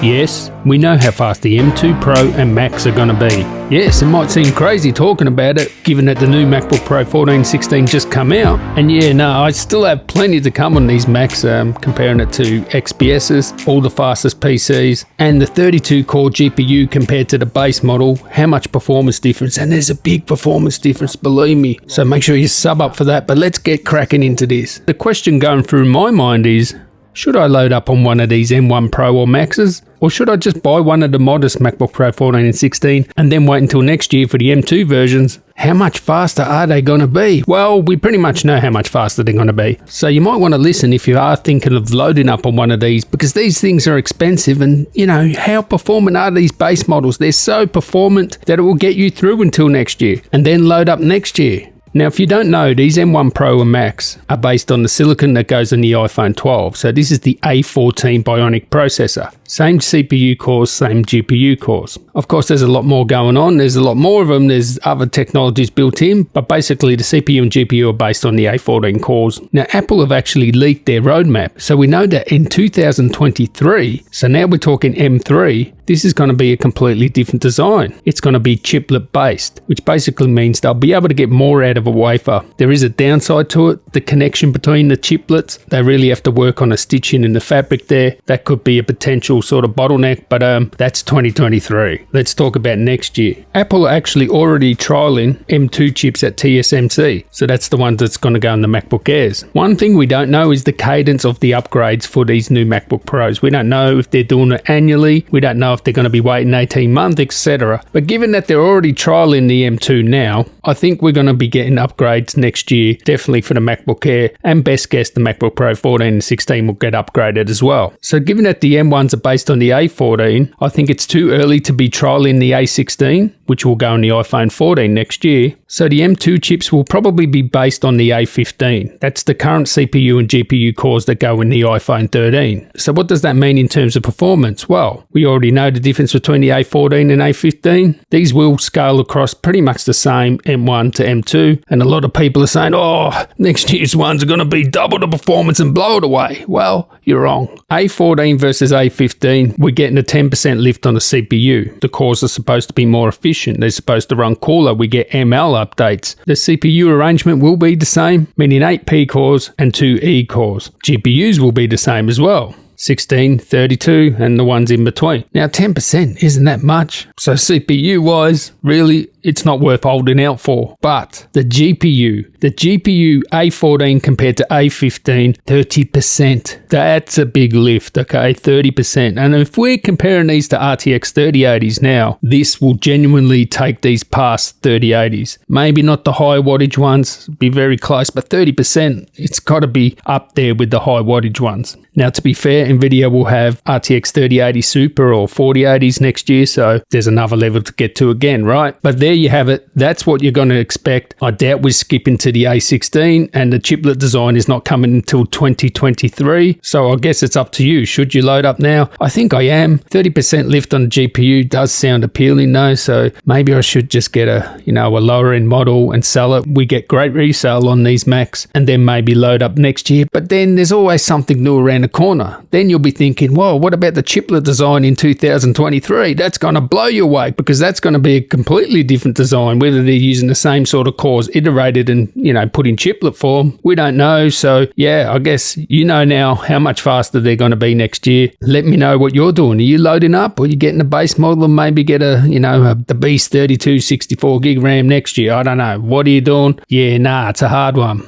Yes, we know how fast the M2 Pro and Max are going to be. Yes, it might seem crazy talking about it, given that the new MacBook Pro 14, 16 just come out. And yeah, no, I still have plenty to come on these Macs, comparing it to XPSs, all the fastest PCs, and the 32-core GPU compared to the base model, how much performance difference, and there's a big performance difference, believe me. So make sure you sub up for that, but let's get cracking into this. The question going through my mind is, should I load up on one of these M1 Pro or Maxes? Or should I just buy one of the modest MacBook Pro 14 and 16 and then wait until next year for the M2 versions? How much faster are they going to be? Well, we pretty much know how much faster they're going to be. So you might want to listen if you are thinking of loading up on one of these, because these things are expensive, and you know, how performant are these base models? They're so performant that it will get you through until next year and then load up next year. Now, if you don't know, these M1 Pro and Max are based on the silicon that goes in the iPhone 12. So this is the A14 Bionic processor. Same CPU cores, same GPU cores. Of course, there's a lot more going on. There's a lot more of them. There's other technologies built in, but basically the CPU and GPU are based on the A14 cores. Now, Apple have actually leaked their roadmap. So we know that in 2023, so now we're talking M3, this is going to be a completely different design. It's going to be chiplet based, which basically means they'll be able to get more out of a wafer. There is a downside to it, the connection between the chiplets. They really have to work on a stitching in the fabric there. That could be a potential sort of bottleneck, but that's 2023. Let's talk about next year. Apple are actually already trialing M2 chips at TSMC. So that's the one that's going to go in the MacBook Airs. One thing we don't know is the cadence of the upgrades for these new MacBook Pros. We don't know if they're doing it annually. We don't know if they're going to be waiting 18 months, etc. But given that they're already trialing the M2 now, I think we're going to be getting upgrades next year, definitely for the MacBook Air, and best guess the MacBook Pro 14 and 16 will get upgraded as well. So given that the M1s are based on the A14, I think it's too early to be trialing the A16, which will go on the iPhone 14 next year. So the M2 chips will probably be based on the A15. That's the current CPU and GPU cores that go in the iPhone 13. So what does that mean in terms of performance? Well, we already know the difference between the A14 and A15. These will scale across pretty much the same M1 to M2, and a lot of people are saying, oh, next year's ones are going to be double the performance and blow it away. Well, you're wrong. A14 versus A15, we're getting a 10% lift on the CPU. The cores are supposed to be more efficient. They're supposed to run cooler. We get ML updates. The CPU arrangement will be the same, meaning 8 P cores and 2 E cores. GPUs will be the same as well. 16, 32, and the ones in between. Now, 10% isn't that much. So CPU-wise, really, it's not worth holding out for. But the GPU A14 compared to A15, 30%. That's a big lift, okay? 30%. And if we're comparing these to RTX 3080s now, this will genuinely take these past 3080s. Maybe not the high wattage ones, be very close, but 30%, it's got to be up there with the high wattage ones. Now, to be fair, NVIDIA will have RTX 3080 Super or 4080s next year, so there's another level to get to again, right? But there you have it. That's what you're going to expect. I doubt we're skipping to the A16, and the chiplet design is not coming until 2023, so I guess it's up to you. Should you load up now? I think I am. 30% lift on the GPU does sound appealing though, so maybe I should just get a lower end model and sell it. We get great resale on these Macs, and then maybe load up next year. But then there's always something new around the corner. Then you'll be thinking, whoa, what about the chiplet design in 2023? That's going to blow you away, because that's going to be a completely different design. Whether they're using the same sort of cores iterated and, put in chiplet form, we don't know. So yeah, I guess you know now how much faster they're going to be next year. Let me know what you're doing. Are you loading up, or are you getting a base model and maybe get the Beast 32 64 gig RAM next year? I don't know. What are you doing? Yeah, nah, it's a hard one.